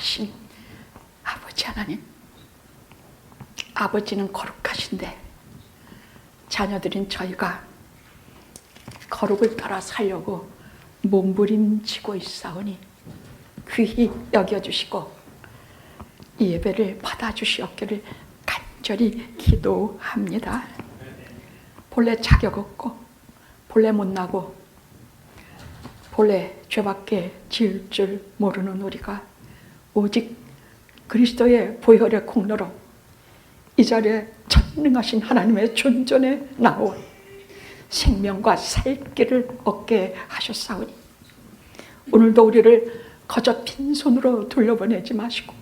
거룩하신 아버지 하나님, 아버지는 거룩하신데 자녀들인 저희가 거룩을 따라 살려고 몸부림치고 있사오니 귀히 여겨주시고 이 예배를 받아주시옵기를 간절히 기도합니다. 본래 자격 없고 본래 못나고 본래 죄밖에 지을 줄 모르는 우리가 오직 그리스도의 보혈의 공로로 이 자리에 전능하신 하나님의 존전에 나온 생명과 살 길을 얻게 하셨사오니 오늘도 우리를 거저 빈손으로 돌려보내지 마시고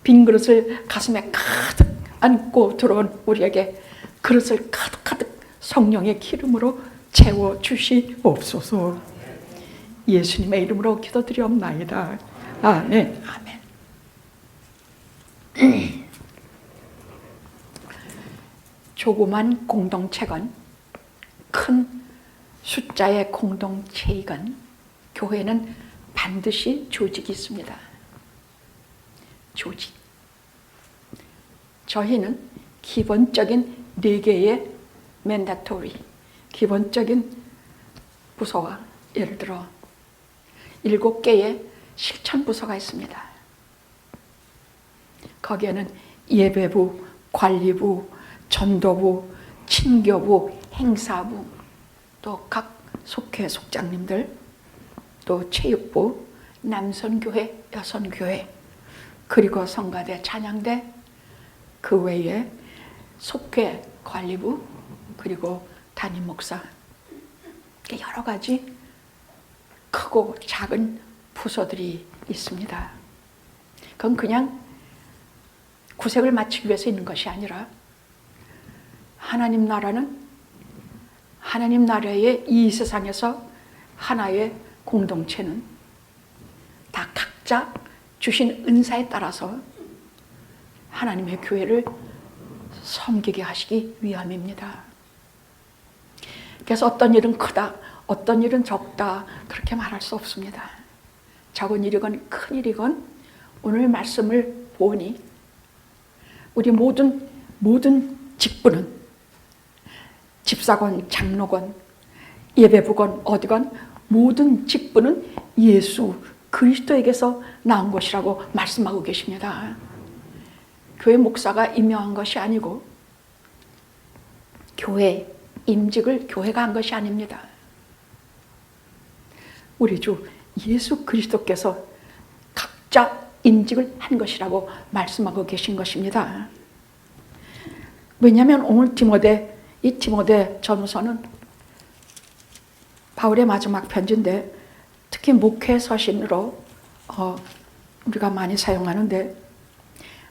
빈 그릇을 가슴에 가득 안고 들어온 우리에게 그릇을 가득가득 성령의 기름으로 채워주시옵소서. 예수님의 이름으로 기도드리옵나이다. 아멘. 아멘. 조그만 공동체건 큰 숫자의 공동체이건 교회는 반드시 조직이 있습니다. 조직. 저희는 기본적인 4개의 맨다토리, 기본적인 부서와 예를 들어 7개의 실천 부서가 있습니다. 거기에는 예배부, 관리부, 전도부, 친교부, 행사부, 또 각 속회 속장님들, 또 체육부, 남선교회, 여선교회, 그리고 성가대, 찬양대, 그 외에 속회 관리부, 그리고 담임 목사, 여러 가지 크고 작은 부서들이 있습니다. 그건 그냥 구색을 맞추기 위해서 있는 것이 아니라 하나님 나라는 하나님 나라의 이 세상에서 하나의 공동체는 다 각자 주신 은사에 따라서 하나님의 교회를 섬기게 하시기 위함입니다. 그래서 어떤 일은 크다, 어떤 일은 적다 그렇게 말할 수 없습니다. 작은 일이건 큰 일이건 오늘 말씀을 보니 우리 모든 직분은 집사건, 장로건, 예배부건 어디건 모든 직분은 예수 그리스도에게서 나온 것이라고 말씀하고 계십니다. 교회 목사가 임명한 것이 아니고 교회 임직을 교회가 한 것이 아닙니다. 우리 주 예수 그리스도께서 각자 임직을 한 것이라고 말씀하고 계신 것입니다. 왜냐하면 오늘 이 디모데 전서는 바울의 마지막 편지인데 특히 목회 서신으로 우리가 많이 사용하는데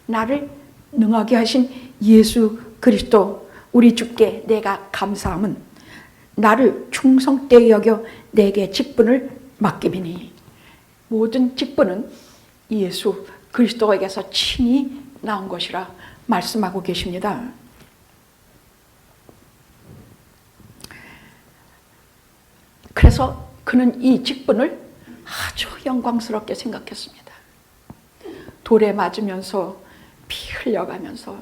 나를 능하게 하신 예수 그리스도 우리 주께 내가 감사함은 나를 충성되게 여겨 내게 직분을 맡기미니 모든 직분은 예수 그리스도에게서 친히 나온 것이라 말씀하고 계십니다. 그래서 그는 이 직분을 아주 영광스럽게 생각했습니다. 돌에 맞으면서 피 흘려가면서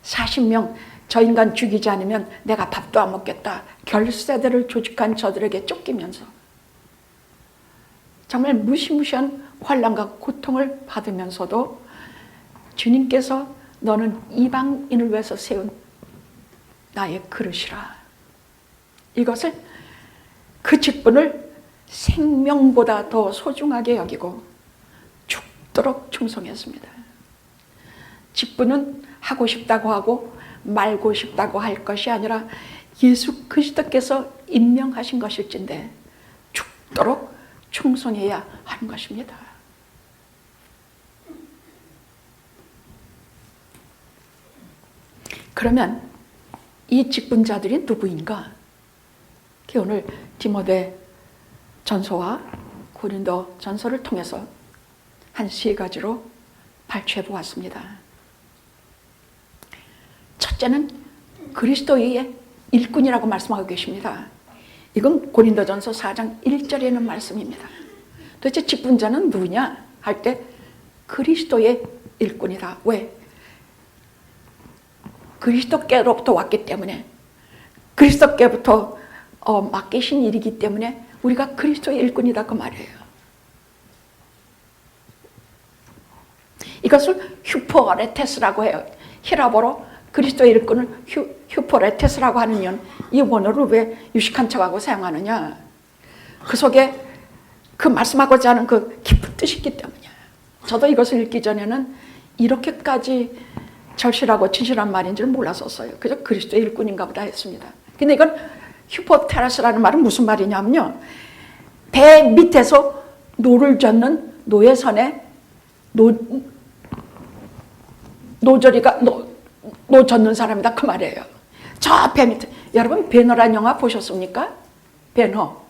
40명 저 인간 죽이지 않으면 내가 밥도 안 먹겠다 결세대를 조직한 저들에게 쫓기면서 정말 무시무시한 환난과 고통을 받으면서도 주님께서 너는 이방인을 위해서 세운 나의 그릇이라 이것을 그 직분을 생명보다 더 소중하게 여기고 죽도록 충성했습니다. 직분은 하고 싶다고 하고 말고 싶다고 할 것이 아니라 예수 그리스도께서 임명하신 것일진데 죽도록 충성해야 하는 것입니다. 그러면 이 직분자들이 누구인가? 오늘 디모데 전서와 고린도 전서를 통해서 한 3가지로 발췌해 보았습니다. 첫째는 그리스도의 일꾼이라고 말씀하고 계십니다. 이건 고린도전서 4장 1절에 있는 말씀입니다. 도대체 직분자는 누구냐 할 때 그리스도의 일꾼이다. 왜? 그리스도께로부터 왔기 때문에, 그리스도께부터 맡기신 일이기 때문에 우리가 그리스도의 일꾼이다 그 말이에요. 이것을 휴포레테스라고 해요. 히라보로 그리스도의 일꾼을 휴포레테스라고 하는 이유는 이 원어를 왜 유식한 척하고 사용하느냐, 그 속에 그 말씀하고자 하는 그 깊은 뜻이 있기 때문이에요. 저도 이것을 읽기 전에는 이렇게까지 절실하고 진실한 말인지를 몰랐었어요. 그저 그리스도의 일꾼인가 보다 했습니다. 근데 이건 휴포테라스라는 말은 무슨 말이냐면요, 배 밑에서 노를 젓는 노예선에 노 젓는 사람이다 그 말이에요. 저 배 밑에. 여러분 배너란 영화 보셨습니까? 배너.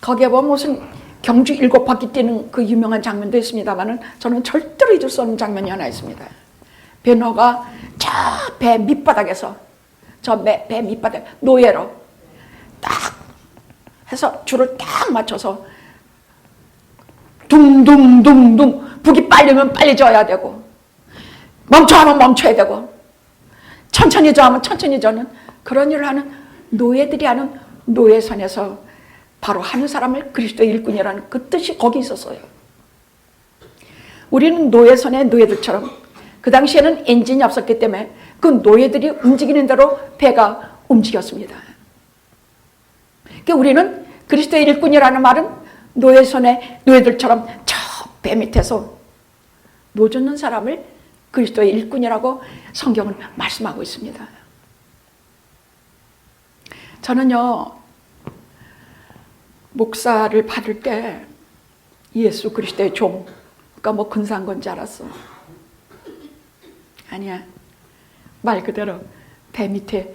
거기에 보면 무슨 경주 7바퀴 뛰는 그 유명한 장면도 있습니다만은 저는 절대로 잊을 수 없는 장면이 하나 있습니다. 배너가 저 배 밑바닥에서, 저 배 밑바닥 노예로 딱 해서 줄을 딱 맞춰서 둥둥둥둥, 북이 빨리면 빨리 져야 되고, 멈춰하면 멈춰야 되고, 천천히 져하면 천천히 져는 그런 일을 하는 노예들이 하는 노예선에서 바로 하는 사람을 그리스도의 일꾼이라는 그 뜻이 거기 있었어요. 우리는 노예선의 노예들처럼, 그 당시에는 엔진이 없었기 때문에 그 노예들이 움직이는 대로 배가 움직였습니다. 그러니까 우리는 그리스도의 일꾼이라는 말은 노예선의 노예들처럼 저 배 밑에서 노 젓는 사람을 그리스도의 일꾼이라고 성경은 말씀하고 있습니다. 저는요, 목사를 받을 때 예수 그리스도의 종, 그러니까 뭐 근사한 건 줄 알았어. 아니야. 말 그대로 배 밑에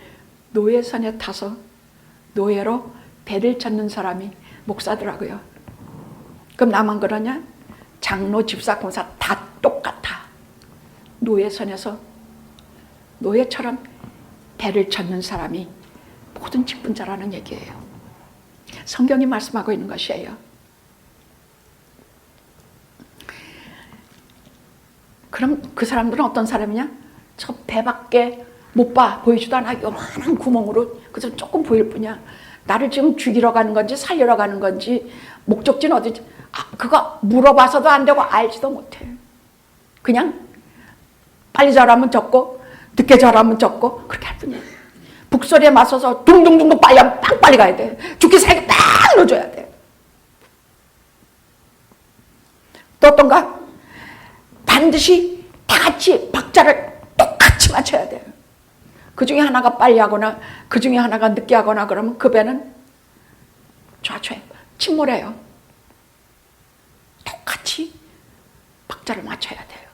노예선에 타서 노예로 배를 젓는 사람이 목사더라고요. 그럼 나만 그러냐? 장로, 집사, 권사 다 똑같아. 노예선에서 노예처럼 배를 젓는 사람이 모든 직분자라는 얘기예요. 성경이 말씀하고 있는 것이에요. 그럼 그 사람들은 어떤 사람이냐? 저 배밖에 못 봐. 보이지도 않아. 요만한 구멍으로 그저 조금 보일 뿐이야. 나를 지금 죽이러 가는 건지 살리러 가는 건지 목적지는 어디지? 그거 물어봐서도 안 되고 알지도 못해. 그냥 빨리 자라면 젖고 늦게 자라면 젖고 그렇게 할 뿐이야. 북소리에 맞서서 둥둥둥둥 빨리 하면 빵 빨리 가야 돼. 죽기 살기 딱 넣어줘야 돼. 또 어떤가? 반드시 다 같이 박자를 똑같이 맞춰야 돼. 그 중에 하나가 빨리 하거나 그 중에 하나가 늦게 하거나 그러면 그 배는 좌초해. 침몰해요. 똑같이 박자를 맞춰야 돼요.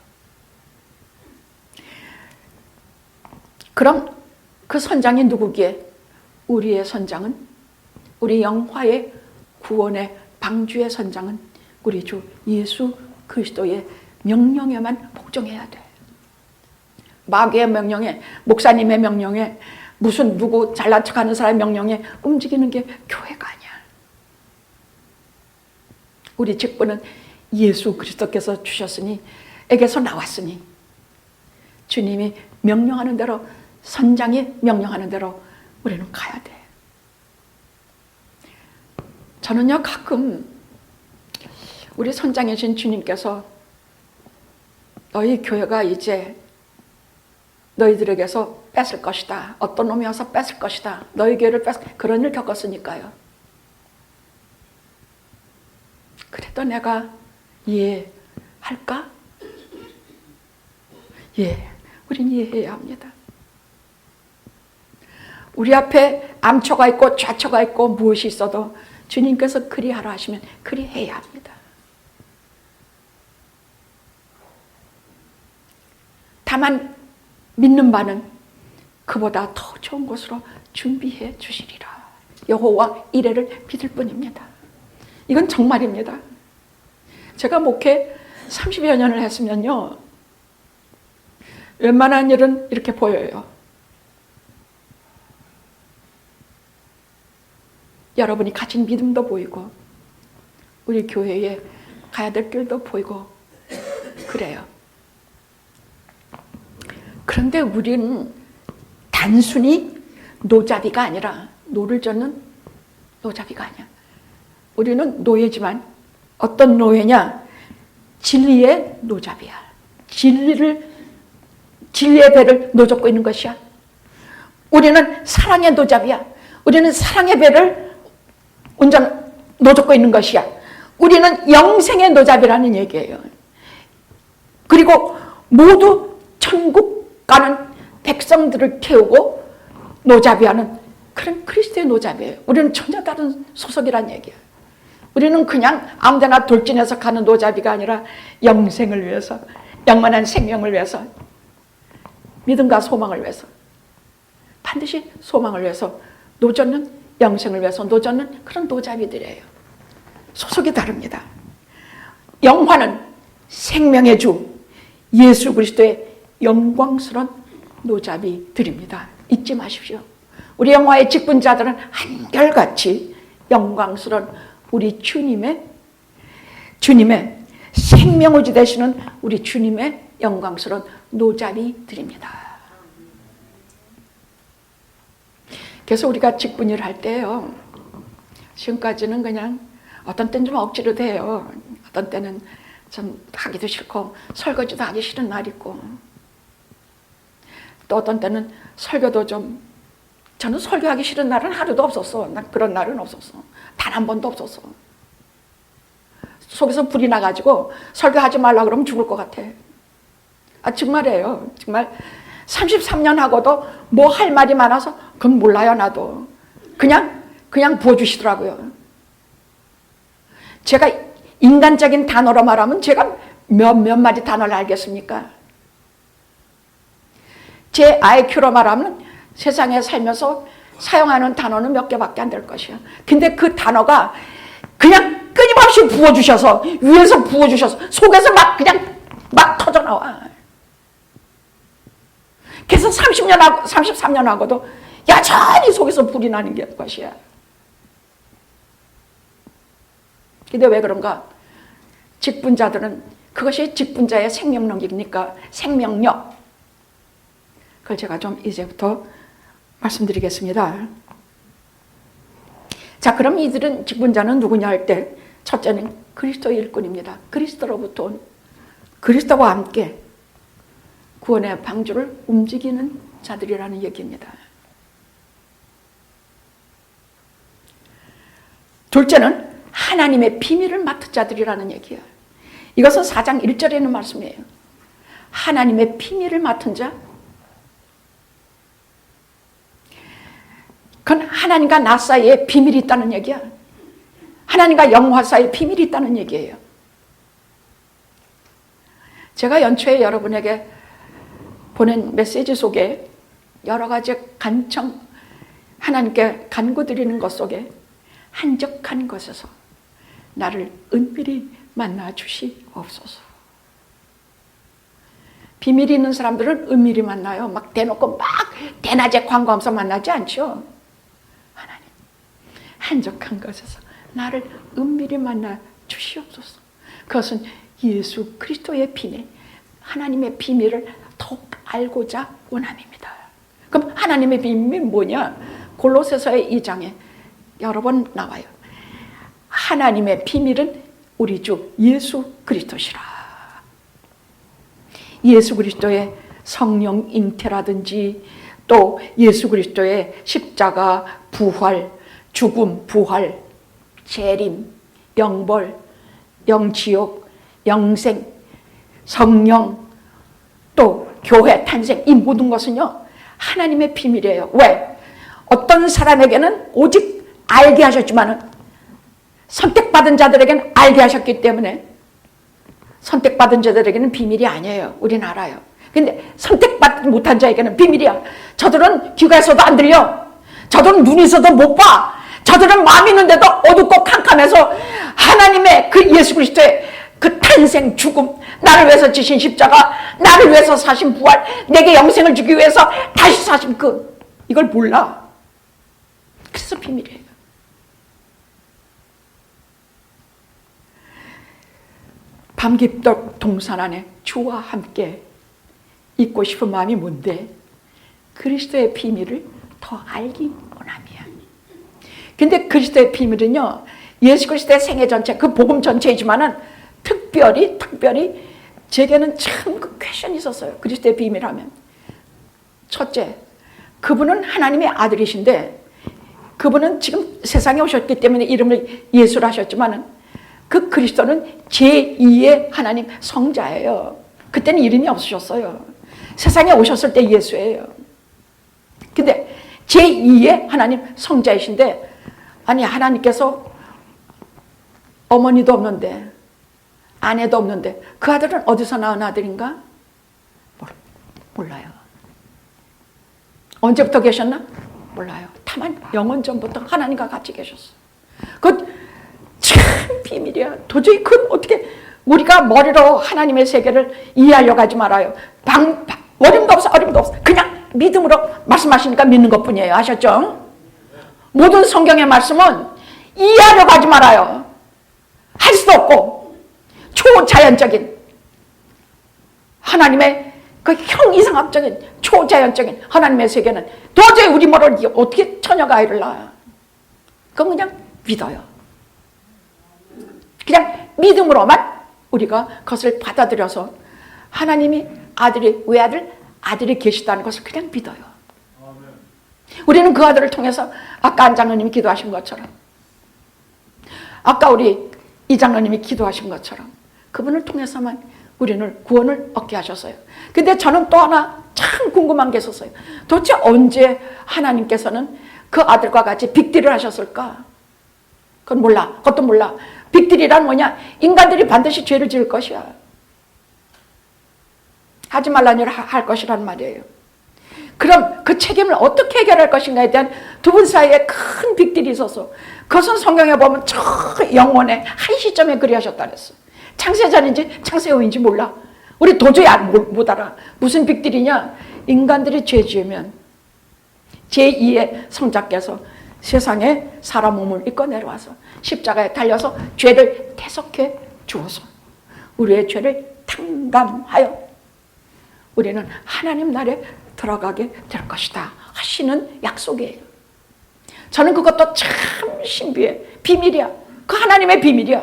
그럼 그 선장이 누구기에? 우리의 선장은, 우리 영화의 구원의 방주의 선장은 우리 주 예수 그리스도의 명령에만 복종해야 돼. 마귀의 명령에, 목사님의 명령에, 무슨 누구 잘난 척하는 사람의 명령에 움직이는 게 교회가 아니야. 우리 직분은 예수 그리스도께서 주셨으니, 에게서 나왔으니 주님이 명령하는 대로, 선장이 명령하는 대로 우리는 가야 돼. 저는요, 가끔 우리 선장이신 주님께서 너희 교회가 이제 너희들에게서 뺏을 것이다. 어떤 놈이 와서 뺏을 것이다. 너희 교회를 그런 일 겪었으니까요. 그래도 내가 이해할까? 우린 이해해야 합니다. 우리 앞에 암초가 있고 좌초가 있고 무엇이 있어도 주님께서 그리하라 하시면 그리해야 합니다. 다만 믿는 바는 그보다 더 좋은 곳으로 준비해 주시리라. 여호와 이레를 믿을 뿐입니다. 이건 정말입니다. 제가 목회 30여 년을 했으면요, 웬만한 일은 이렇게 보여요. 여러분이 가진 믿음도 보이고 우리 교회에 가야 될 길도 보이고 그래요. 그런데 우리는 단순히 노잡이가 아니라, 노를 젓는 노잡이가 아니야. 우리는 노예지만 어떤 노예냐? 진리의 노잡이야. 진리의 배를 노젓고 있는 것이야. 우리는 사랑의 노잡이야. 우리는 사랑의 배를 노젓고 있는 것이야. 우리는 영생의 노잡이라는 얘기예요. 그리고 모두 천국 가는 백성들을 태우고 노잡이하는 그런 그리스도의 노잡이에요. 우리는 전혀 다른 소속이란 얘기예요. 우리는 그냥 아무데나 돌진해서 가는 노잡이가 아니라 영생을 위해서, 영원한 생명을 위해서, 믿음과 소망을 위해서, 반드시 소망을 위해서 노젓는, 영생을 위해서 노젓는 그런 노잡이들이에요. 소속이 다릅니다. 영화는 생명의 주 예수 그리스도의 영광스러운 노잡이들입니다. 잊지 마십시오. 우리 영화의 직분자들은 한결같이 영광스러운 우리 주님의 생명의지 되시는 우리 주님의 영광스러운 노잡이들입니다. 그래서 우리가 직분일을 할 때요, 지금까지는 그냥 어떤 때는 좀 억지로 돼요. 어떤 때는 좀 하기도 싫고 설거지도 하기 싫은 날 있고, 또 어떤 때는 설교도 저는 설교하기 싫은 날은 하루도 없었어. 난 그런 날은 없었어. 단 한 번도 없었어. 속에서 불이 나가지고 설교하지 말라 그러면 죽을 것 같아. 정말이에요. 정말 33년 하고도 뭐 할 말이 많아서 그건 몰라요. 나도 그냥 부어주시더라고요. 제가 인간적인 단어로 말하면 제가 몇 마디 단어를 알겠습니까? 제 IQ로 말하면 세상에 살면서 사용하는 단어는 몇 개밖에 안 될 것이야. 근데 그 단어가 그냥 끊임없이 부어주셔서, 위에서 부어주셔서 속에서 막 터져나와. 그래서 33년 하고도 여전히 속에서 불이 나는 게 것이야. 근데 왜 그런가? 직분자들은 그것이 직분자의 생명력이니까, 생명력. 그걸 제가 좀 이제부터 말씀드리겠습니다. 자, 그럼 이들은 직분자는 누구냐 할 때, 첫째는 그리스도의 일꾼입니다. 그리스도로부터 온, 그리스도와 함께 구원의 방주를 움직이는 자들이라는 얘기입니다. 둘째는 하나님의 비밀을 맡은 자들이라는 얘기예요. 이것은 4장 1절에 있는 말씀이에요. 하나님의 비밀을 맡은 자. 그건 하나님과 나 사이에 비밀이 있다는 얘기야. 하나님과 영화 사이에 비밀이 있다는 얘기예요. 제가 연초에 여러분에게 보낸 메시지 속에 여러 가지 간청, 하나님께 간구드리는 것 속에 한적한 곳에서 나를 은밀히 만나 주시옵소서. 비밀이 있는 사람들은 은밀히 만나요. 막 대놓고 막 대낮에 광고하면서 만나지 않죠. 하나님, 한적한 곳에서 나를 은밀히 만나 주시옵소서. 그것은 예수 그리스도의 비밀, 하나님의 비밀을 더욱 알고자 원함입니다. 그럼 하나님의 비밀이 뭐냐? 골로새서의 2장에 여러 번 나와요. 하나님의 비밀은 우리 주 예수 그리스도시라. 예수 그리스도의 성령 잉태라든지, 또 예수 그리스도의 십자가, 부활, 죽음, 부활, 재림, 영벌, 영지옥, 영생, 성령, 또 교회 탄생, 이 모든 것은요 하나님의 비밀이에요. 왜? 어떤 사람에게는 오직 알게 하셨지만은 선택받은 자들에게는 알게 하셨기 때문에 선택받은 자들에게는 비밀이 아니에요. 우리는 알아요. 근데 선택받지 못한 자에게는 비밀이야. 저들은 귀가 있어도 안 들려. 저들은 눈이 있어도 못 봐. 저들은 마음이 있는데도 어둡고 캄캄해서 하나님의 그 예수 그리스도의 그 탄생, 죽음, 나를 위해서 지신 십자가, 나를 위해서 사신 부활, 내게 영생을 주기 위해서 다시 사신 이걸 몰라. 그래서 비밀이에요. 밤깊도록 동산 안에 주와 함께 있고 싶은 마음이 뭔데? 그리스도의 비밀을 더 알기 원함이야. 근데 그리스도의 비밀은요, 예수 그리스도의 생애 전체, 그 복음 전체이지만은 특별히 제게는 참 그 퀘션이 있었어요. 그리스도의 비밀하면. 첫째, 그분은 하나님의 아들이신데 그분은 지금 세상에 오셨기 때문에 이름을 예수로 하셨지만은 그 그리스도는 제2의 하나님 성자예요. 그때는 이름이 없으셨어요. 세상에 오셨을 때 예수예요. 근데 제2의 하나님 성자이신데, 아니 하나님께서 어머니도 없는데 아내도 없는데 그 아들은 어디서 낳은 아들인가? 몰라요. 언제부터 계셨나? 몰라요. 다만 영원 전부터 하나님과 같이 계셨어. 그건 참 비밀이야. 도저히 그건 어떻게 우리가 머리로 하나님의 세계를 이해하려고 하지 말아요. 어림도 없어. 그냥 믿음으로 말씀하시니까 믿는 것뿐이에요. 아셨죠? 모든 성경의 말씀은 이해하려고 하지 말아요. 할 수도 없고 초자연적인 하나님의 그 형이상학적인 초자연적인 하나님의 세계는 도저히 우리 머리로 어떻게 처녀가 아이를 낳아요? 그건 그냥 믿어요. 그냥 믿음으로만 우리가 그것을 받아들여서 하나님이 아들이 계시다는 것을 그냥 믿어요. 우리는 그 아들을 통해서 아까 안 장로님이 기도하신 것처럼, 아까 우리 이 장로님이 기도하신 것처럼 그분을 통해서만 우리는 구원을 얻게 하셨어요. 근데 저는 또 하나 참 궁금한 게 있었어요. 도대체 언제 하나님께서는 그 아들과 같이 빅딜을 하셨을까? 그것도 몰라. 빅딜이란 뭐냐? 인간들이 반드시 죄를 지을 것이야. 하지 말라는 일을 할 것이란 말이에요. 그럼 그 책임을 어떻게 해결할 것인가에 대한 두 분 사이에 큰 빅딜이 있어서 그것은 성경에 보면 저 영원의 한 시점에 그리하셨다 그랬어. 창세전인지 창세후인지 몰라. 우리 도저히 못 알아. 무슨 빅딜이냐? 인간들이 죄 지으면 제2의 성자께서 세상에 사람 몸을 입고 내려와서 십자가에 달려서 죄를 대속해 주어서 우리의 죄를 탕감하여 우리는 하나님 나라에 들어가게 될 것이다 하시는 약속이에요. 저는 그것도 참 신비해. 비밀이야. 그 하나님의 비밀이야.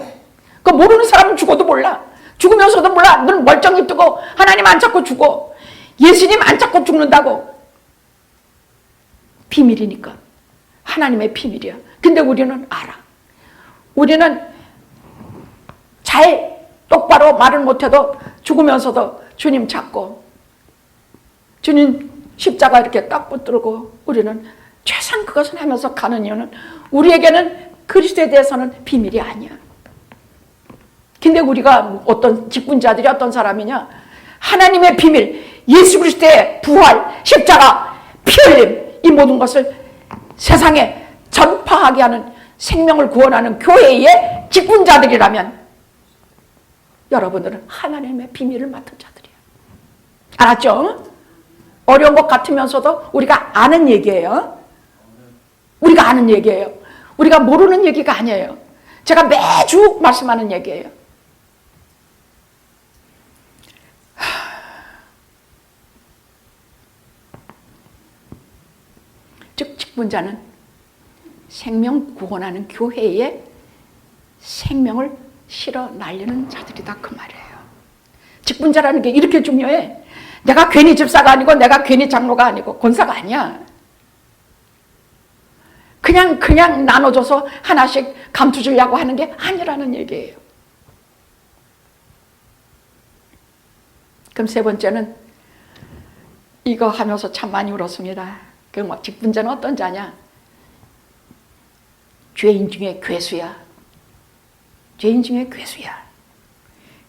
그 모르는 사람은 죽어도 몰라. 죽으면서도 몰라. 눈 멀쩡히 뜨고 하나님 안 찾고 죽어. 예수님 안 찾고 죽는다고. 비밀이니까. 하나님의 비밀이야. 근데 우리는 알아. 우리는 잘 똑바로 말을 못해도 죽으면서도 주님 찾고 주님 십자가 이렇게 딱 붙들고 우리는 최선 그것을 하면서 가는 이유는 우리에게는 그리스도에 대해서는 비밀이 아니야. 근데 우리가 어떤 직분자들이 어떤 사람이냐? 하나님의 비밀, 예수 그리스도의 부활, 십자가, 피 흘림, 이 모든 것을 세상에 전파하게 하는 생명을 구원하는 교회의 직분자들이라면 여러분들은 하나님의 비밀을 맡은 자들이에요. 알았죠? 어려운 것 같으면서도 우리가 아는 얘기예요. 우리가 아는 얘기예요. 우리가 모르는 얘기가 아니에요. 제가 매주 말씀하는 얘기예요. 즉 직분자는 생명 구원하는 교회에 생명을 실어 날리는 자들이다 그 말이에요. 직분자라는 게 이렇게 중요해. 내가 괜히 집사가 아니고 내가 괜히 장로가 아니고 권사가 아니야. 그냥 나눠줘서 하나씩 감투주려고 하는 게 아니라는 얘기예요. 그럼 세 번째는 이거 하면서 참 많이 울었습니다. 그 직분자는 어떤 자냐? 죄인 중에 괴수야. 죄인 중에 괴수야.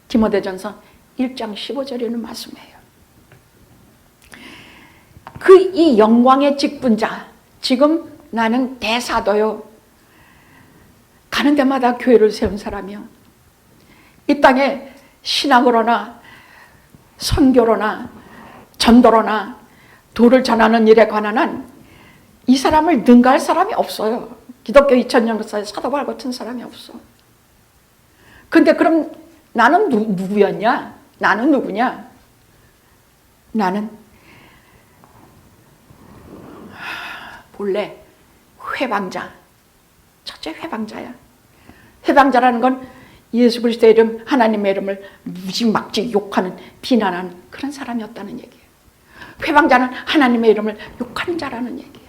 디모데전서 1장 15절에 있는 말씀이에요. 이 영광의 직분자, 지금 나는 대사도요. 가는 데마다 교회를 세운 사람이요. 이 땅에 신학으로나 선교로나 전도로나 도를 전하는 일에 관한 한 이 사람을 능가할 사람이 없어요. 기독교 2000년 역사에 사도바울 같은 사람이 없어. 근데 그럼 나는 누구였냐? 나는 누구냐? 나는 본래 회방자, 첫째 회방자야. 회방자라는 건 예수 그리스도의 이름, 하나님의 이름을 무지막지 욕하는, 비난하는 그런 사람이었다는 얘기예요. 회방자는 하나님의 이름을 욕하는 자라는 얘기예요.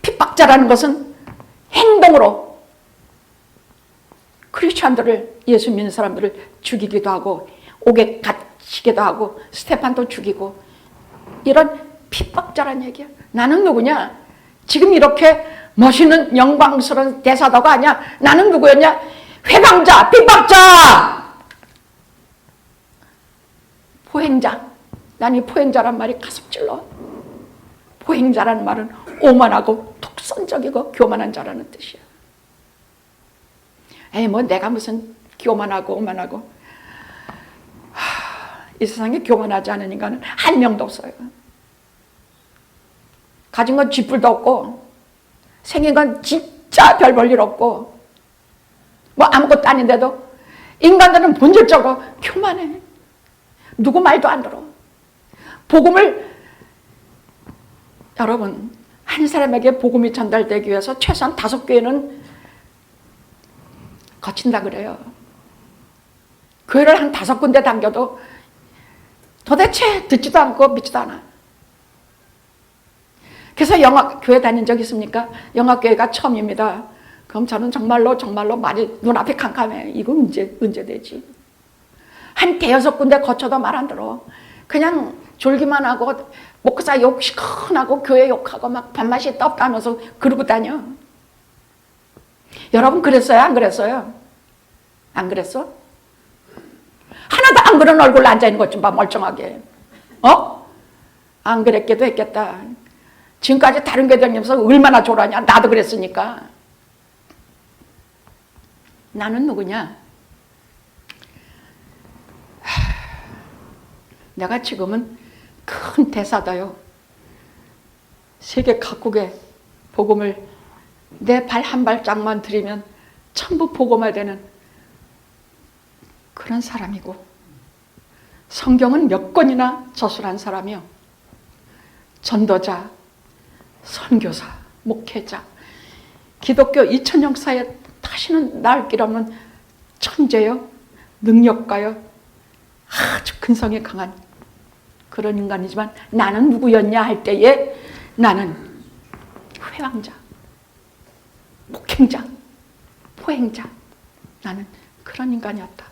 핍박자라는 것은 행동으로 크리스찬들을, 예수 믿는 사람들을 죽이기도 하고 옥에 갇히기도 하고 스테판도 죽이고 이런 핍박자란 얘기야. 나는 누구냐? 지금 이렇게 멋있는 영광스러운 대사도가 아니야. 나는 누구였냐? 회방자, 핍박자, 포행자. 난 이 포행자란 말이 가슴 찔러. 포행자라는 말은 오만하고 독선적이고 교만한 자라는 뜻이야. 에이, 뭐 내가 무슨 교만하고 오만하고. 이 세상에 교만하지 않은 인간은 한 명도 없어요. 가진 건 쥐뿔도 없고 생긴 건 진짜 별 볼 일 없고 뭐 아무것도 아닌데도 인간들은 본질적으로 교만해. 누구 말도 안 들어. 복음을, 여러분, 한 사람에게 복음이 전달되기 위해서 최소한 5교회는 거친다 그래요. 교회를 한 5군데 당겨도 도대체 듣지도 않고 믿지도 않아. 그래서 영화교회 다닌 적 있습니까? 영화교회가 처음입니다. 그럼 저는 정말로 말이 눈앞이 캄캄해. 이거 언제 되지? 한 5군데 거쳐도 말 안 들어. 그냥 졸기만 하고 목사 욕 시큰하고 교회 욕하고 막 밥맛이 없다면서 그러고 다녀. 여러분 그랬어요? 안 그랬어요? 안 그랬어? 하나도 안 그런 얼굴로 앉아있는 것 좀 봐, 멀쩡하게. 안 그랬게도 했겠다. 지금까지 다른 교회 다니면서 얼마나 졸았냐. 나도 그랬으니까. 나는 누구냐? 내가 지금은 큰 대사다요. 세계 각국의 복음을 내 발 한 발짝만 들이면 전부 복음화되는 그런 사람이고, 성경은 몇 권이나 저술한 사람이요. 전도자, 선교사, 목회자, 기독교 2000 역사에 다시는 나을 길 없는 천재요, 능력가요, 아주 근성이 강한 그런 인간이지만 나는 누구였냐 할 때에 나는 회왕자, 목행자, 포행자, 나는 그런 인간이었다.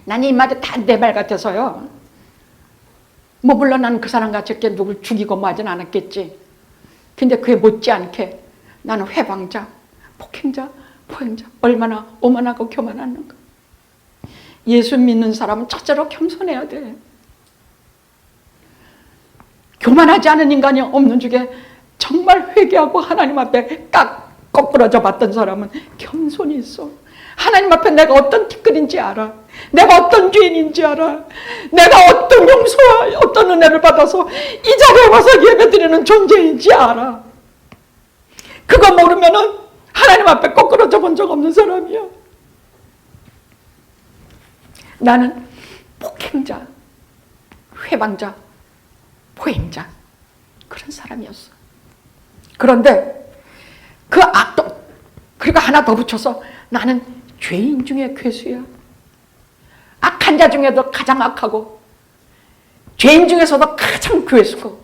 나는 이 말이 다 내 말 같아서요. 뭐 물론 나는 그 사람같이 누굴 죽이고 뭐 하진 않았겠지. 근데 그에 못지않게 나는 회방자, 폭행자, 포행자, 얼마나 오만하고 교만하는가. 예수 믿는 사람은 첫째로 겸손해야 돼. 교만하지 않은 인간이 없는 중에 정말 회개하고 하나님 앞에 딱 거꾸러져 봤던 사람은 겸손이 있어. 하나님 앞에 내가 어떤 티끌인지 알아. 내가 어떤 죄인인지 알아. 내가 어떤 용서와 어떤 은혜를 받아서 이 자리에 와서 예배드리는 존재인지 알아. 그거 모르면은 하나님 앞에 거꾸러져 본 적 없는 사람이야. 나는 폭행자, 회방자, 포행자, 그런 사람이었어. 그런데 그 악도, 그리고 하나 더 붙여서 나는 죄인 중에 괴수야. 악한 자 중에도 가장 악하고 죄인 중에서도 가장 괴수고.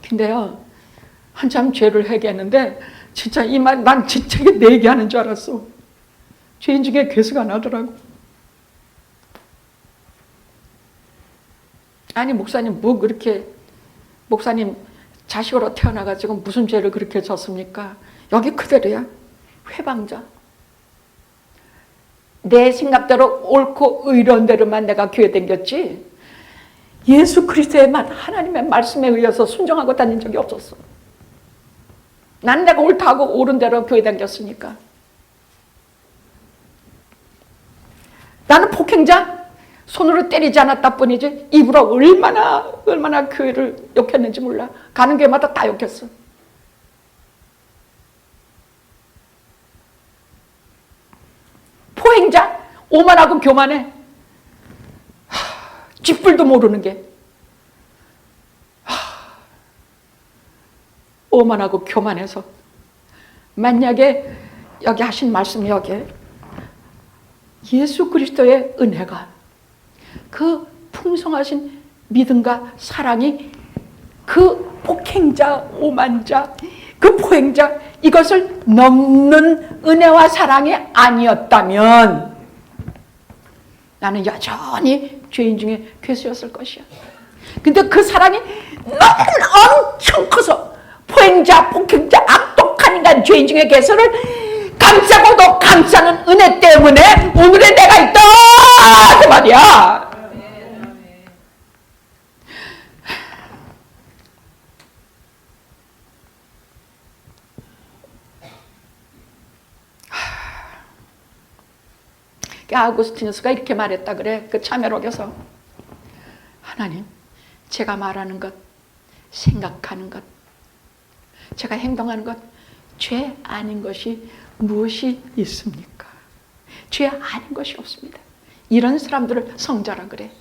근데요, 한참 죄를 회개했는데 진짜 이 말, 난 진짜 내 얘기하는 줄 알았어. 죄인 중에 괴수가 나더라고. 아니 목사님 뭐 그렇게, 목사님 자식으로 태어나가지고 무슨 죄를 그렇게 졌습니까? 여기 그대로야. 회방자. 내 생각대로 옳고 의로운 대로만 내가 교회 다녔지 예수 그리스도의 말, 하나님의 말씀에 의해서 순종하고 다닌 적이 없었어. 난 내가 옳다고 옳은 대로 교회 다녔으니까. 나는 폭행자, 손으로 때리지 않았다 뿐이지 입으로 얼마나 교회를 욕했는지 몰라. 가는 교회마다 다 욕했어. 포행자, 오만하고 교만해. 쥐뿔도 모르는 게. 오만하고 교만해서. 만약에 여기 하신 말씀이 여기에 예수 그리스도의 은혜가, 그 풍성하신 믿음과 사랑이 그 폭행자, 오만자, 그 포행자, 이것을 넘는 은혜와 사랑이 아니었다면 나는 여전히 죄인 중에 괴수였을 것이야. 근데 그 사랑이 너무 엄청 커서 포행자, 폭행자, 악독한 인간, 죄인 중에 괴수를 감싸고도 감싸는 은혜 때문에 오늘의 내가 있다 그 말이야. 아우구스티누스가 이렇게 말했다 그래. 그 참회록에서 하나님, 제가 말하는 것, 생각하는 것, 제가 행동하는 것, 죄 아닌 것이 무엇이 있습니까? 죄 아닌 것이 없습니다. 이런 사람들을 성자라 그래.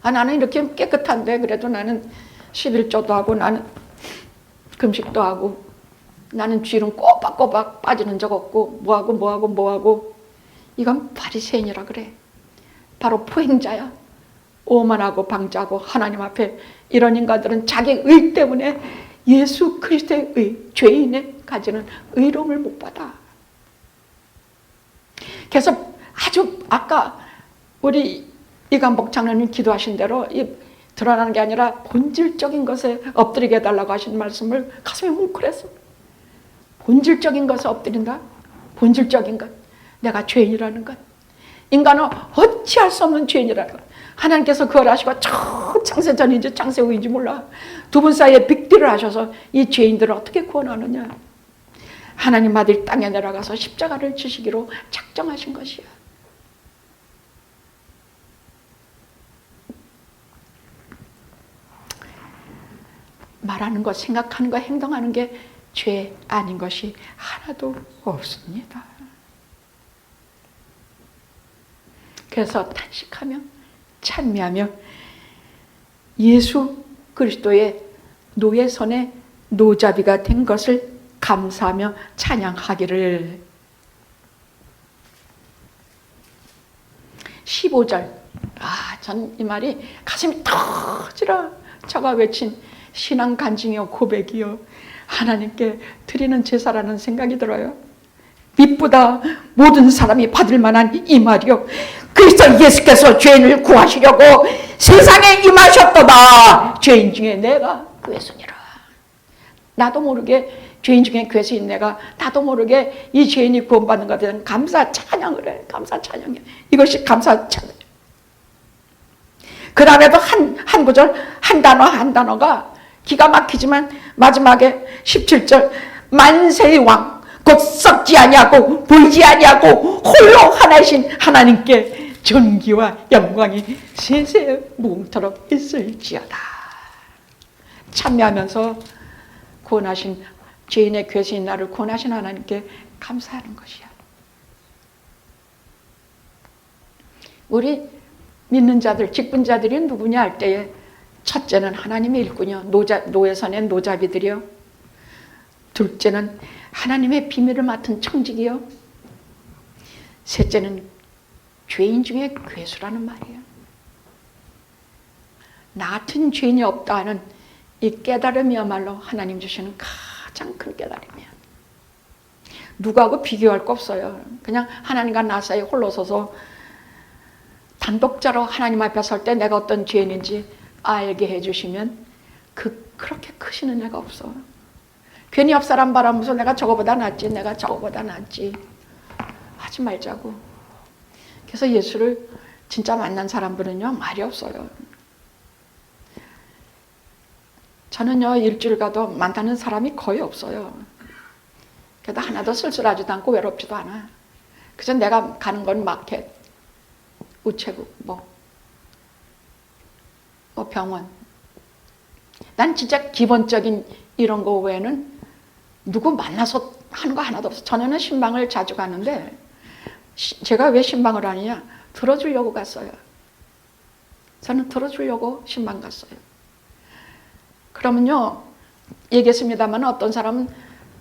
나는 이렇게 깨끗한데 그래도 나는 11조도 하고 나는 금식도 하고 나는 쥐는 꼬박꼬박 빠지는 적 없고 뭐하고 이건 바리새인이라 그래. 바로 포행자야. 오만하고 방자하고 하나님 앞에 이런 인간들은 자기 의 때문에 예수 그리스도의 의, 죄인의 가지는 의로움을 못 받아. 그래서 아주 아까 우리 이간복 장로님 기도하신 대로 드러나는 게 아니라 본질적인 것에 엎드리게 해달라고 하신 말씀을 가슴에 뭉클했어. 본질적인 것에 엎드린다. 본질적인 것. 내가 죄인이라는 것. 인간은 어찌할 수 없는 죄인이라는 것. 하나님께서 그걸 하시고 창세전인지 창세후인지 몰라. 두 분 사이에 빅딜을 하셔서 이 죄인들을 어떻게 구원하느냐. 하나님 아들 땅에 내려가서 십자가를 지시기로 작정하신 것이야. 말하는 것, 생각하는 것, 행동하는 게 죄 아닌 것이 하나도 없습니다. 그래서 탄식하며 찬미하며 예수 그리스도의 노예선의 노자비가 된 것을 감사하며 찬양하기를. 15절. 전 이 말이 가슴이 터지라. 저가 외친 신앙 간증이요 고백이요 하나님께 드리는 제사라는 생각이 들어요. 믿보다 모든 사람이 받을 만한 이 말이요, 그리스도 예수께서 죄인을 구하시려고 세상에 임하셨도다. 죄인 중에 내가 괴수니라. 나도 모르게 죄인 중에 괴수인 내가 나도 모르게 이 죄인이 구원받는 것에 대한 감사 찬양을 해. 감사 찬양해. 이것이 감사 찬양. 그 다음에도 한 구절, 한 단어가 기가 막히지만 마지막에 17절 만세의 왕 곧 썩지 아니하고 보이지 아니하고 홀로 하나이신 하나님께 존귀와 영광이 세세 무궁토록 있을지어다. 참여하면서 구원하신 죄인의 괴수인 나를 구원하신 하나님께 감사하는 것이야. 우리 믿는 자들, 직분자들이 누구냐 할 때에 첫째는 하나님의 일꾼이요, 노예선의 노자비들이요. 둘째는 하나님의 비밀을 맡은 청직이요. 셋째는 죄인 중에 괴수라는 말이에요. 나 같은 죄인이 없다 하는 이 깨달음이야말로 하나님 주시는 가장 큰 깨달음이야. 누구하고 비교할 거 없어요. 그냥 하나님과 나 사이에 홀로 서서 단독자로 하나님 앞에 설 때 내가 어떤 죄인인지 알게 해주시면 그렇게 크신 은혜가 없어. 괜히 옆 사람 바라보면서 내가 저거보다 낫지, 내가 저거보다 낫지 하지 말자고. 그래서 예수를 진짜 만난 사람들은요 말이 없어요. 저는요 일주일 가도 만나는 사람이 거의 없어요. 그래도 하나도 쓸쓸하지도 않고 외롭지도 않아. 그래서 내가 가는 건 마켓, 우체국, 뭐 병원. 난 진짜 기본적인 이런 거 외에는 누구 만나서 하는 거 하나도 없어. 전에는 신방을 자주 가는데 제가 왜 신방을 하느냐? 들어주려고 갔어요. 저는 들어주려고 신방 갔어요. 그러면요, 얘기했습니다만 어떤 사람은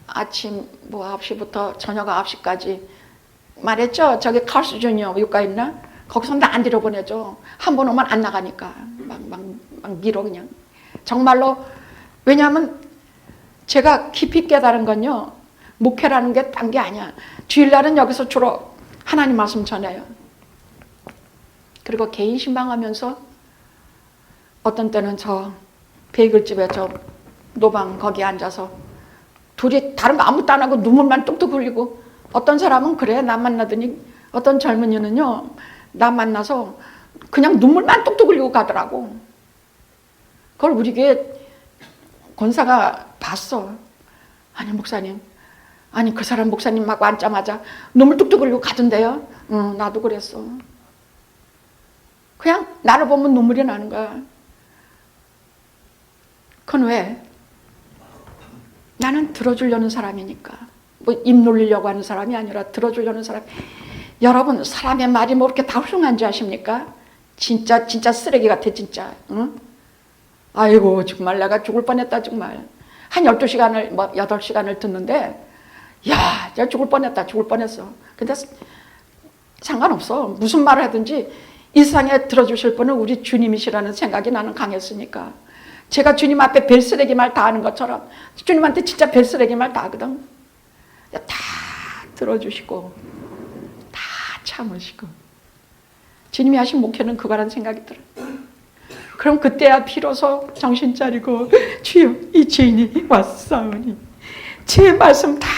아침 뭐 9시부터 저녁 9시까지 말했죠. 저기 칼스 주니어 육가 있나? 거기서 나 안 들여보내죠. 한 번 오면 안 나가니까 막 밀어 그냥. 정말로. 왜냐하면 제가 깊이 깨달은 건요, 목회라는 게 딴 게 아니야. 주일날은 여기서 주로 하나님 말씀 전해요. 그리고 개인 신방하면서 어떤 때는 저 베이글집에 저 노방 거기 앉아서 둘이 다른 거 아무것도 안 하고 눈물만 뚝뚝 흘리고, 어떤 사람은 그래, 나 만나더니 어떤 젊은이는요, 나 만나서 그냥 눈물만 뚝뚝 흘리고 가더라고. 그걸 우리 교회 권사가 봤어. 아니 목사님, 아니 그 사람 목사님하고 앉자마자 눈물 뚝뚝 흘리고 가던데요. 응, 나도 그랬어. 그냥 나를 보면 눈물이 나는 거야. 그건 왜? 나는 들어주려는 사람이니까. 뭐 입 놀리려고 하는 사람이 아니라 들어주려는 사람. 여러분, 사람의 말이 뭐 그렇게 다 훌륭한지 아십니까? 진짜 쓰레기 같아 진짜. 응? 아이고 정말 내가 죽을 뻔했다 정말. 한 12시간을 뭐 8시간을 듣는데 야, 내가 죽을 뻔했어. 근데 상관없어. 무슨 말을 하든지 이 세상에 들어주실 분은 우리 주님이시라는 생각이 나는 강했으니까. 제가 주님 앞에 벨쓰레기 말 다 하는 것처럼 주님한테 진짜 벨쓰레기 말 다 하거든. 다 들어주시고 다 참으시고. 주님이 하신 목회는 그거라는 생각이 들어요. 그럼 그때야 비로소 정신 차리고 주여 이 죄인이 왔사오니 제 말씀 다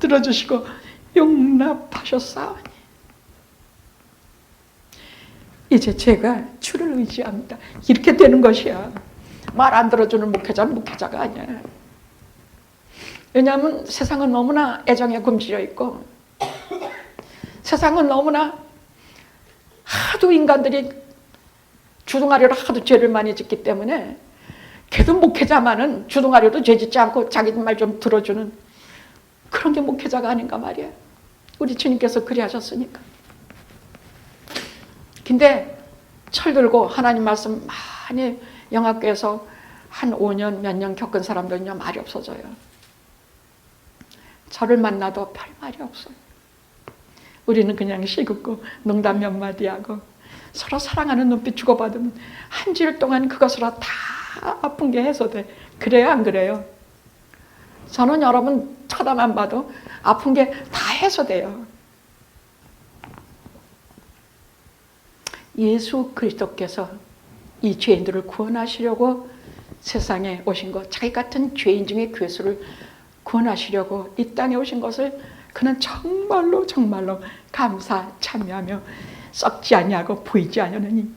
들어주시고 용납하셨사오니 이제 제가 주를 의지합니다. 이렇게 되는 것이야. 말 안 들어주는 목회자는 목회자가 아니야. 왜냐하면 세상은 너무나 애정에 굶주려 있고, 세상은 너무나 하도 인간들이 주둥아리로 하도 죄를 많이 짓기 때문에 걔도 목회자만은 주둥아리로 죄 짓지 않고 자기 말 좀 들어주는 그런 게 목회자가 아닌가 말이야. 우리 주님께서 그리 하셨으니까. 근데 철들고 하나님 말씀 많이 영학교에서 한 5년 몇 년 겪은 사람들은요 말이 없어져요. 저를 만나도 별 말이 없어요. 우리는 그냥 시긋고 농담 몇 마디 하고 서로 사랑하는 눈빛 주고받으면 한 주일 동안 그것으로 다 아픈 게 해소돼. 그래요 안 그래요? 저는 여러분 쳐다만 봐도 아픈 게 다 해소돼요. 예수 그리스도께서 이 죄인들을 구원하시려고 세상에 오신 것, 자기 같은 죄인 중에 괴수를 구원하시려고 이 땅에 오신 것을 그는 정말로 감사 참여하며 썩지 아니하고 보이지 아니하는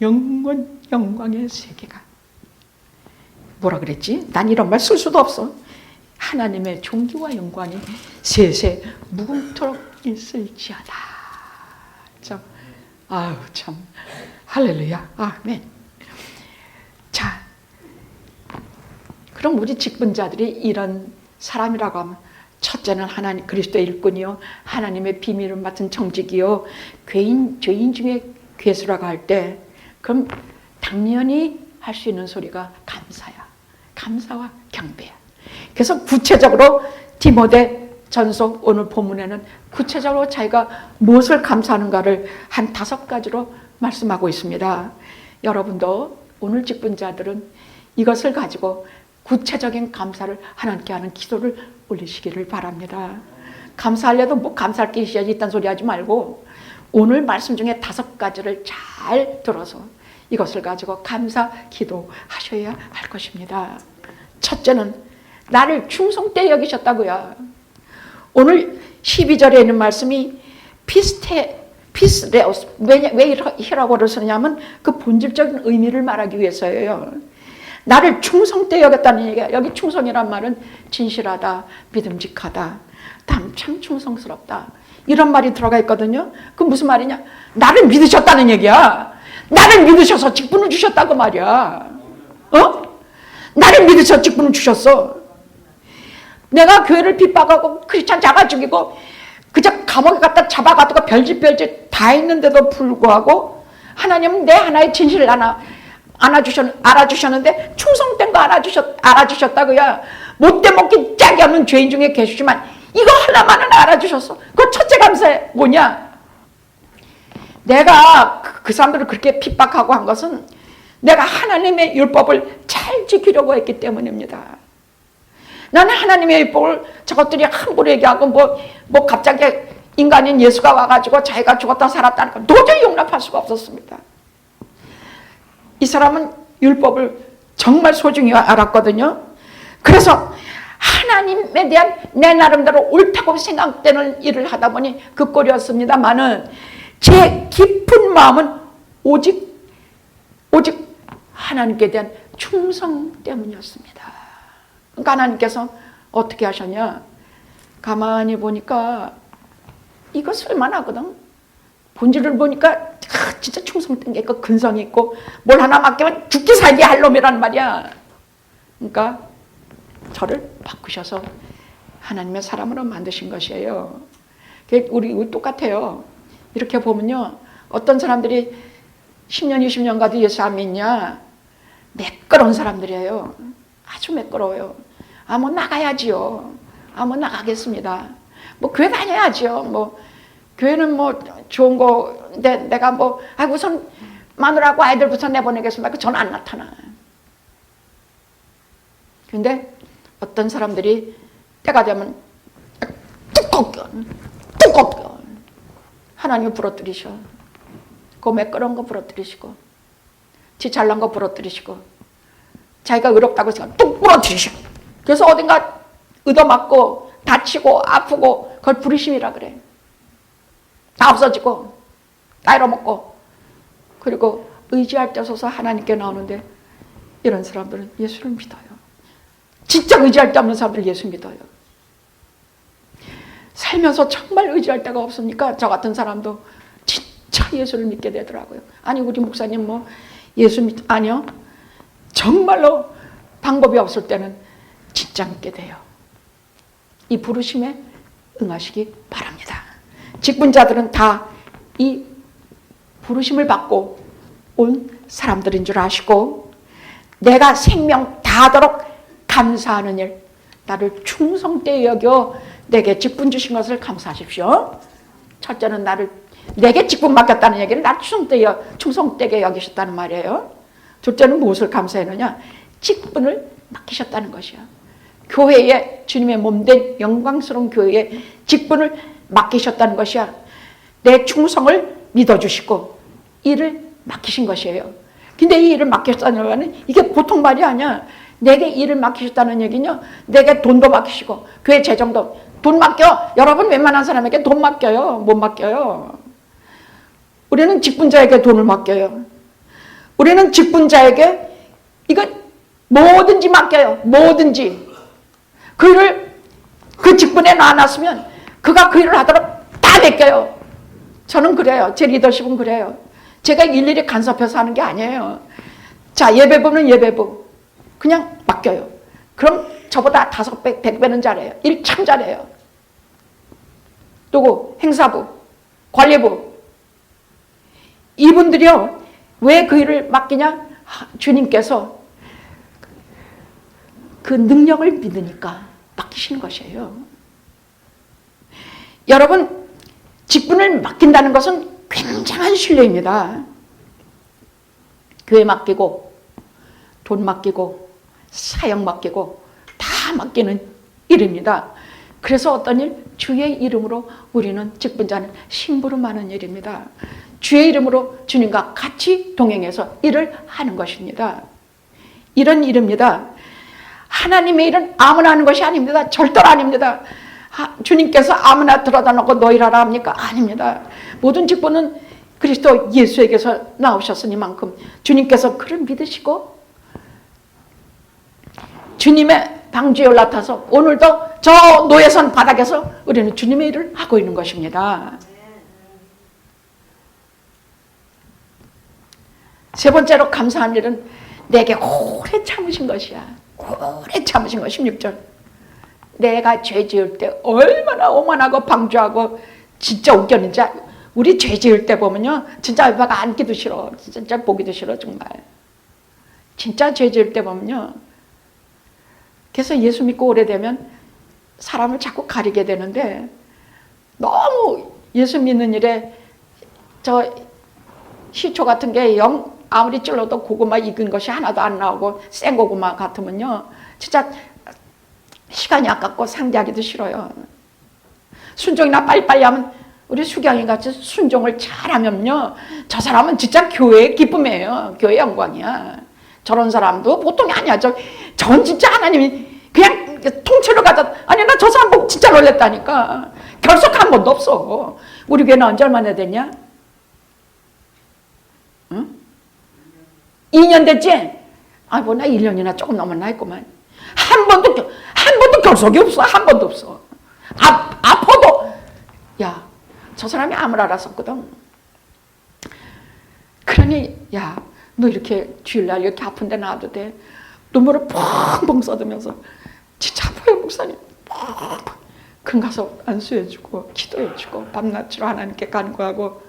영광의 세계가. 뭐라 그랬지? 난 이런 말 쓸 수도 없어. 하나님의 존귀와 영광이 세세 무궁토록 있을지어다. 아유 참 할렐루야 아멘. 자, 그럼 우리 직분자들이 이런 사람이라고 하면 첫째는 하나님 그리스도의 일꾼이요 하나님의 비밀을 맡은 정직이요 죄인 중에 괴수라고 할 때 그럼 당연히 할 수 있는 소리가 감사야. 감사와 경배야. 그래서 구체적으로 디모데 전서 오늘 본문에는 구체적으로 자기가 무엇을 감사하는가를 한 5가지로 말씀하고 있습니다. 여러분도 오늘 직분자들은 이것을 가지고 구체적인 감사를 하나님께 하는 기도를 올리시기를 바랍니다. 감사하려도 뭐 감사할 게 있어야지 이딴 소리 하지 말고 오늘 말씀 중에 5가지를 잘 들어서 이것을 가지고 감사 기도하셔야 할 것입니다. 첫째는 나를 충성되이 여기셨다고요. 오늘 12절에 있는 말씀이 피스레오스, 왜 히라고를 쓰냐면 그 본질적인 의미를 말하기 위해서예요. 나를 충성되이 여겼다는 얘기야. 여기 충성이란 말은 진실하다, 믿음직하다, 참 충성스럽다 이런 말이 들어가 있거든요. 그 무슨 말이냐? 나를 믿으셨다는 얘기야. 나를 믿으셔서 직분을 주셨다고 말이야. 나를 믿으셔 직분을 주셨어. 내가 교회를 핍박하고 크리스찬 잡아 죽이고 그저 감옥에 갖다 잡아가지고 별짓 다 했는데도 불구하고 하나님은 내 하나의 진실을 알아주셨는데 충성된 거 알아주셨다고요. 못돼 먹기 짝이 없는 죄인 중에 계시지만 이거 하나만은 알아주셨어. 그 첫째 감사해. 뭐냐? 내가 그 사람들을 그렇게 핍박하고 한 것은 내가 하나님의 율법을 잘 지키려고 했기 때문입니다. 나는 하나님의 율법을 저것들이 함부로 얘기하고 뭐 갑자기 인간인 예수가 와가지고 자기가 죽었다 살았다는 거 도저히 용납할 수가 없었습니다. 이 사람은 율법을 정말 소중히 알았거든요. 그래서 하나님에 대한 내 나름대로 옳다고 생각되는 일을 하다 보니 그 꼴이었습니다만은 제 깊은 마음은 오직 하나님께 대한 충성 때문이었습니다. 그러니까 하나님께서 어떻게 하셨냐? 가만히 보니까 이거 쓸만하거든. 본질을 보니까 진짜 충성된 게 있고 근성이 있고 뭘 하나 맡기면 죽기 살기 할 놈이란 말이야. 그러니까 저를 바꾸셔서 하나님의 사람으로 만드신 것이에요. 우리 똑같아요. 이렇게 보면요. 어떤 사람들이 10년, 20년 가도 예수 안 믿냐? 매끄러운 사람들이에요. 아주 매끄러워요. 뭐 나가야지요. 뭐 나가겠습니다. 뭐 교회 다녀야지요. 뭐 교회는 뭐 좋은 거인데 내가 우선 마누라하고 아이들부터 내보내겠습니다. 저는 안 나타나. 근데 어떤 사람들이 때가 되면 두껍게 하나님을 부러뜨리셔. 그 매끄러운 거 부러뜨리시고 지 잘난 거 부러뜨리시고 자기가 의롭다고 생각 뚝 부러뜨리시고 그래서 어딘가 얻어맞고 다치고 아프고 그걸 부르심이라 그래. 다 없어지고 다 잃어먹고 그리고 의지할 때 서서 하나님께 나오는데 이런 사람들은 예수를 믿어요. 진짜 의지할 데 없는 사람들은 예수 믿어요. 살면서 정말 의지할 데가 없으니까 저 같은 사람도 진짜 예수를 믿게 되더라고요. 아니 우리 목사님 아니요. 정말로 방법이 없을 때는 진짜 믿게 돼요. 이 부르심에 응하시기 바랍니다. 직분자들은 다 이 부르심을 받고 온 사람들인 줄 아시고 내가 생명 다하도록 감사하는 일 나를 충성되게 여겨 내게 직분 주신 것을 감사하십시오. 첫째는 내게 직분 맡겼다는 얘기는 나를 충성되게 여기셨다는 말이에요. 둘째는 무엇을 감사했느냐? 직분을 맡기셨다는 것이야. 교회에 주님의 몸된 영광스러운 교회에 직분을 맡기셨다는 것이야. 내 충성을 믿어주시고 일을 맡기신 것이에요. 근데 이 일을 맡기셨다는 말은 이게 보통 말이 아니야. 내게 일을 맡기셨다는 얘기는요. 내게 돈도 맡기시고 교회 재정도 돈 맡겨. 여러분 웬만한 사람에게 돈 맡겨요? 못 맡겨요. 우리는 직분자에게 돈을 맡겨요. 우리는 직분자에게 이건 뭐든지 맡겨요. 뭐든지. 그 직분에 놔놨으면 그가 그 일을 하도록 다 맡겨요. 저는 그래요. 제 리더십은 그래요. 제가 일일이 간섭해서 하는 게 아니에요. 자, 예배부는 예배부. 그냥 맡겨요. 그럼 저보다 5배, 100배는 잘해요. 일 참 잘해요. 누구? 행사부, 관리부. 이분들이요. 왜 그 일을 맡기냐? 주님께서 그 능력을 믿으니까 맡기시는 것이에요. 여러분, 직분을 맡긴다는 것은 굉장한 신뢰입니다. 교회 맡기고 돈 맡기고 사역 맡기고 다 맡기는 일입니다. 그래서 어떤 일? 주의 이름으로 우리는 직분자는 심부름하는 일입니다. 주의 이름으로 주님과 같이 동행해서 일을 하는 것입니다. 이런 일입니다. 하나님의 일은 아무나 하는 것이 아닙니다. 절대로 아닙니다. 주님께서 아무나 들어다 놓고 너희라라 합니까? 아닙니다. 모든 직분은 그리스도 예수에게서 나오셨으니만큼 주님께서 그를 믿으시고 주님의 방주에 올라타서 오늘도 저 노예선 바닥에서 우리는 주님의 일을 하고 있는 것입니다. 세 번째로 감사한 일은 내게 오래 참으신 것이야. 오래 참으신 것. 16절. 내가 죄 지을 때 얼마나 오만하고 방주하고 진짜 웃겼는지. 우리 죄 지을 때 보면요, 진짜 아빠가 앉기도 싫어. 진짜 보기도 싫어, 정말. 진짜 죄 지을 때 보면요. 그래서 예수 믿고 오래되면 사람을 자꾸 가리게 되는데, 너무 예수 믿는 일에 저 시초 같은 게 아무리 찔러도 고구마 익은 것이 하나도 안 나오고 생 고구마 같으면요, 진짜 시간이 아깝고 상대하기도 싫어요. 순종이나 빨리빨리 하면, 우리 수경이 같이 순종을 잘하면요, 저 사람은 진짜 교회의 기쁨이에요. 교회의 영광이야. 저런 사람도 보통이 아니야. 전 진짜 하나님이 그냥 통째로 가자. 아니, 나 저 사람 보고 진짜 놀랬다니까. 결석 한 번도 없어. 우리 교회는 언제 얼마나 됐냐? 응? 2년 됐지? 아이고, 나 1년이나 조금 넘었나 했구만. 한 번도 결석이 없어. 한 번도 없어. 아파도, 야, 저 사람이 암을 알았었거든. 그러니, 야, 너 이렇게 주일날 이렇게 아픈데 놔도 돼? 눈물을 펑펑 쏟으면서, 진짜 아파요, 목사님. 큰 가서 안수해주고, 기도해주고, 밤낮으로 하나님께 간구하고,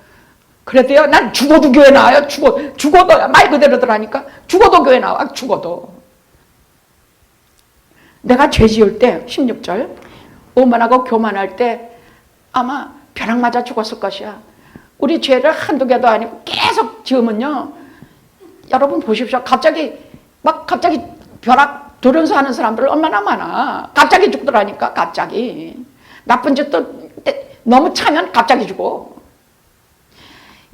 그래도요, 난 죽어도 교회 나와요. 죽어도, 말 그대로더라니까. 죽어도 교회 나와, 죽어도. 내가 죄 지을 때, 16절, 오만하고 교만할 때 아마 벼락 맞아 죽었을 것이야. 우리 죄를 한두 개도 아니고 계속 지으면요, 여러분 보십시오. 갑자기 벼락 돌연사 하는 사람들 얼마나 많아. 갑자기 죽더라니까. 갑자기. 나쁜 짓도 너무 차면 갑자기 죽어.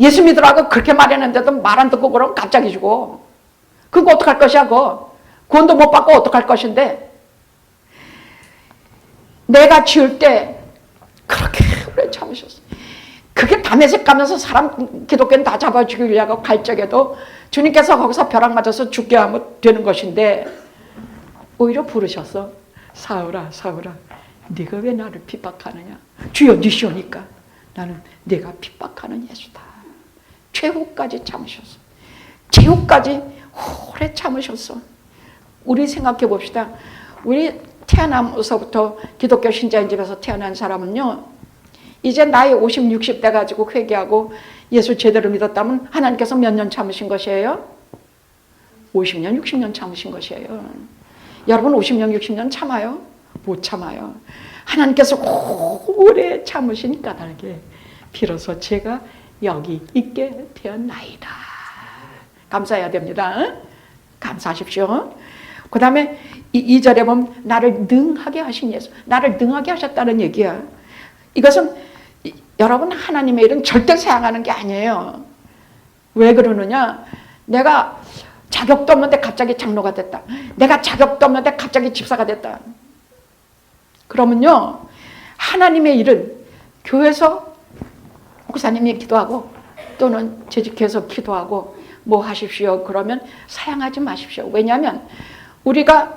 예수 믿으라고 그렇게 말했는데도 말 안 듣고 그러면 갑자기 죽어. 그거 어떡할 것이야, 그거. 구원도 못 받고 어떡할 것인데. 내가 지을 때 그렇게 오래 참으셨어. 그게 담에색 가면서 사람, 기독교는 다 잡아 죽이려고 갈 적에도 주님께서 거기서 벼락 맞아서 죽게 하면 되는 것인데, 오히려 부르셨어. 사울아, 사울아, 네가 왜 나를 핍박하느냐. 주여, 니시오니까 나는 네가 핍박하는 예수다. 최후까지 참으셨어. 최후까지 오래 참으셨어. 우리 생각해 봅시다. 우리 태어나면서부터 기독교 신자인 집에서 태어난 사람은요, 이제 나이 50, 60대 가지고 회개하고 예수 제대로 믿었다면 하나님께서 몇 년 참으신 것이에요? 50년, 60년 참으신 것이에요. 여러분 50년, 60년 참아요? 못 참아요. 하나님께서 오래 참으신 까닭에 비로소 제가 여기 있게 되었나이다. 감사해야 됩니다. 감사하십시오. 그 다음에 2절에 보면 나를 능하게 하신 예수. 나를 능하게 하셨다는 얘기야. 이것은 여러분, 하나님의 일은 절대 사양하는 게 아니에요. 왜 그러느냐? 내가 자격도 없는데 갑자기 장로가 됐다. 내가 자격도 없는데 갑자기 집사가 됐다. 그러면요, 하나님의 일은 교회에서 목사님이 기도하고 또는 재직해서 기도하고 뭐 하십시오. 그러면 사양하지 마십시오. 왜냐하면 우리가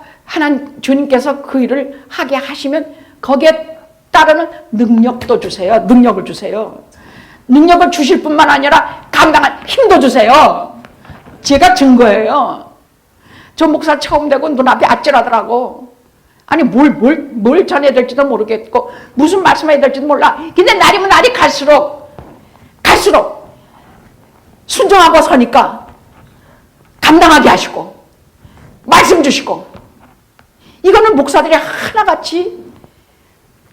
주님께서 그 일을 하게 하시면 거기에 따르는 능력도 주세요. 능력을 주세요. 능력을 주실 뿐만 아니라 감당할 힘도 주세요. 제가 증거예요. 저 목사 처음 되고 눈앞이 아찔하더라고. 아니 뭘 전해야 될지도 모르겠고 무슨 말씀해야 될지도 몰라. 근데 날이면 날이 갈수록 순종하고 서니까 감당하게 하시고 말씀 주시고, 이거는 목사들이 하나같이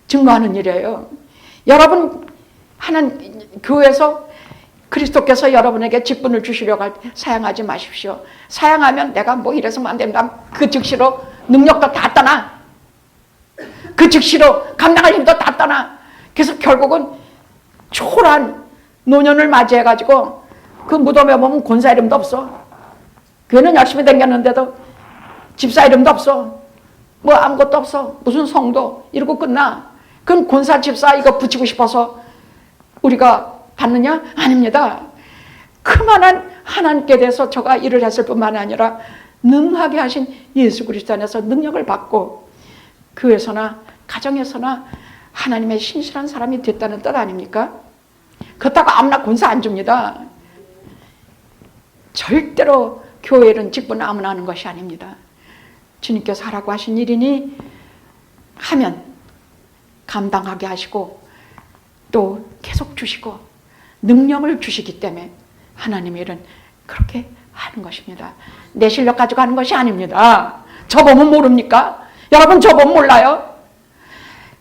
증거하는 일이에요. 여러분, 교회에서 그리스도께서 여러분에게 직분을 주시려고 할 때 사양하지 마십시오. 사양하면 내가 뭐 이래서만 안 된다. 그 즉시로 능력도 다 떠나. 그 즉시로 감당할 힘도 다 떠나. 그래서 결국은 초라한 노년을 맞이해가지고 그 무덤에 보면 권사 이름도 없어. 교회는 열심히 다녔는데도 집사 이름도 없어. 뭐 아무것도 없어. 무슨 성도 이러고 끝나. 그건 권사 집사 이거 붙이고 싶어서 우리가 받느냐? 아닙니다. 그만한 하나님께 대해서 저가 일을 했을 뿐만 아니라 능하게 하신 예수 그리스도 안에서 능력을 받고 교회에서나 가정에서나 하나님의 신실한 사람이 됐다는 뜻 아닙니까? 그렇다고 아무나 권사 안 줍니다. 절대로 교회는 직분 아무나 하는 것이 아닙니다. 주님께서 하라고 하신 일이니 하면 감당하게 하시고 또 계속 주시고 능력을 주시기 때문에 하나님의 일은 그렇게 하는 것입니다. 내 실력 가지고 하는 것이 아닙니다. 저 보면 모릅니까? 여러분 저 보면 몰라요?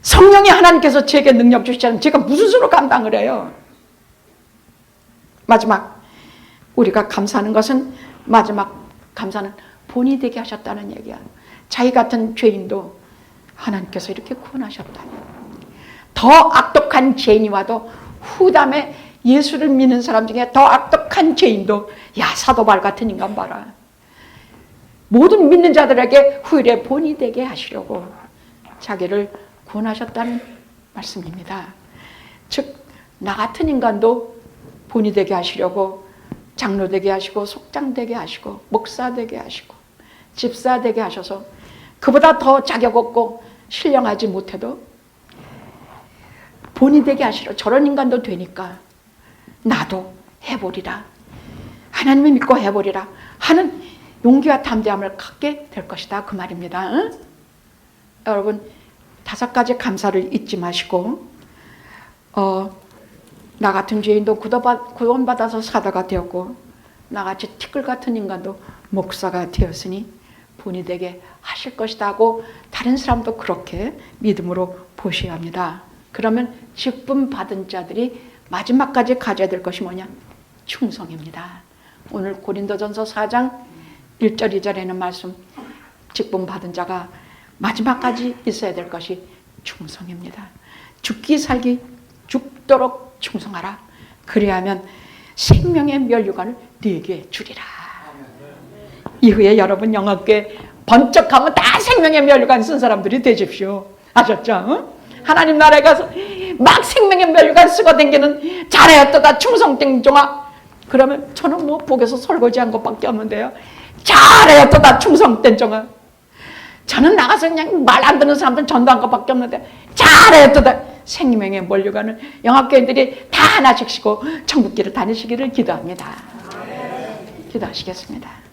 성령이 하나님께서 제게 능력 주시자면 제가 무슨 수로 감당을 해요? 마지막 우리가 감사하는 것은 마지막 감사는 본이 되게 하셨다는 얘기야. 자기 같은 죄인도 하나님께서 이렇게 구원하셨다. 더 악독한 죄인이 와도 후담에 예수를 믿는 사람 중에 더 악독한 죄인도 야 사도바울 같은 인간 봐라. 모든 믿는 자들에게 후일에 본이 되게 하시려고 자기를 구원하셨다는 말씀입니다. 즉 나 같은 인간도 본이 되게 하시려고 장로 되게 하시고 속장 되게 하시고 목사 되게 하시고 집사 되게 하셔서 그보다 더 자격 없고 신령하지 못해도 본이 되게 하시려 저런 인간도 되니까 나도 해보리라 하나님을 믿고 해보리라 하는 용기와 담대함을 갖게 될 것이다 그 말입니다. 응? 여러분 5가지 감사를 잊지 마시고 나 같은 죄인도 구원받아서 사도가 되었고 나같이 티끌 같은 인간도 목사가 되었으니 본이 되게 하실 것이다 하고 다른 사람도 그렇게 믿음으로 보셔야 합니다. 그러면 직분 받은 자들이 마지막까지 가져야 될 것이 뭐냐? 충성입니다. 오늘 고린도전서 4장 1절 2절에는 말씀 직분 받은 자가 마지막까지 있어야 될 것이 충성입니다. 죽기 살기 죽도록 충성하라. 그래야면 생명의 멸류관을 네게 주리라. 이후에 여러분 영업계 번쩍하면 다 생명의 멸류관 쓴 사람들이 되십시오. 아셨죠? 응? 하나님 나라에 가서 막 생명의 멸류관 쓰고 다니는 잘하였다 충성된 종아. 그러면 저는 뭐 복에서 설거지한 것밖에 없는데요. 잘하였다 충성된 종아. 저는 나가서 그냥 말 안 듣는 사람들 전도한 것밖에 없는데 잘하였다. 생명의 멸류관을 영합교인들이 다 하나씩 싣고 천국길을 다니시기를 기도합니다. 기도하시겠습니다.